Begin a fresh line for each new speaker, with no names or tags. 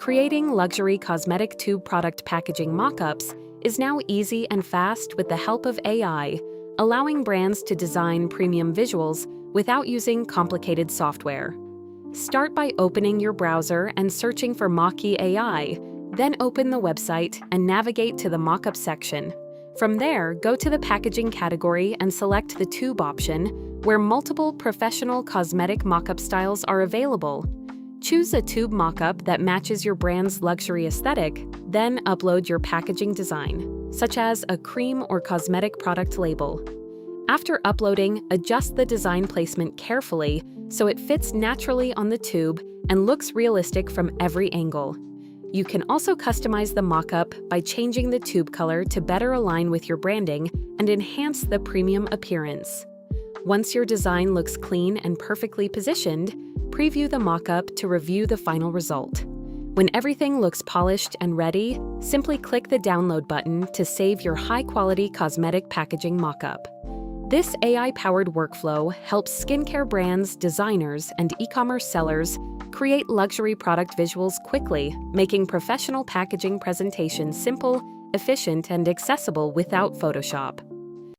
Creating luxury cosmetic tube product packaging mockups is now easy and fast with the help of AI, allowing brands to design premium visuals without using complicated software. Start by opening your browser and searching for Mockup AI, then open the website and navigate to the mockup section. From there, go to the packaging category and select the tube option, where multiple professional cosmetic mockup styles are available. Choose a tube mockup that matches your brand's luxury aesthetic, then upload your packaging design, such as a cream or cosmetic product label. After uploading, adjust the design placement carefully so it fits naturally on the tube and looks realistic from every angle. You can also customize the mockup by changing the tube color to better align with your branding and enhance the premium appearance. Once your design looks clean and perfectly positioned, preview the mockup to review the final result. When everything looks polished and ready, simply click the download button to save your high-quality cosmetic packaging mockup. This AI-powered workflow helps skincare brands, designers, and e-commerce sellers create luxury product visuals quickly, making professional packaging presentation simple, efficient, and accessible without Photoshop.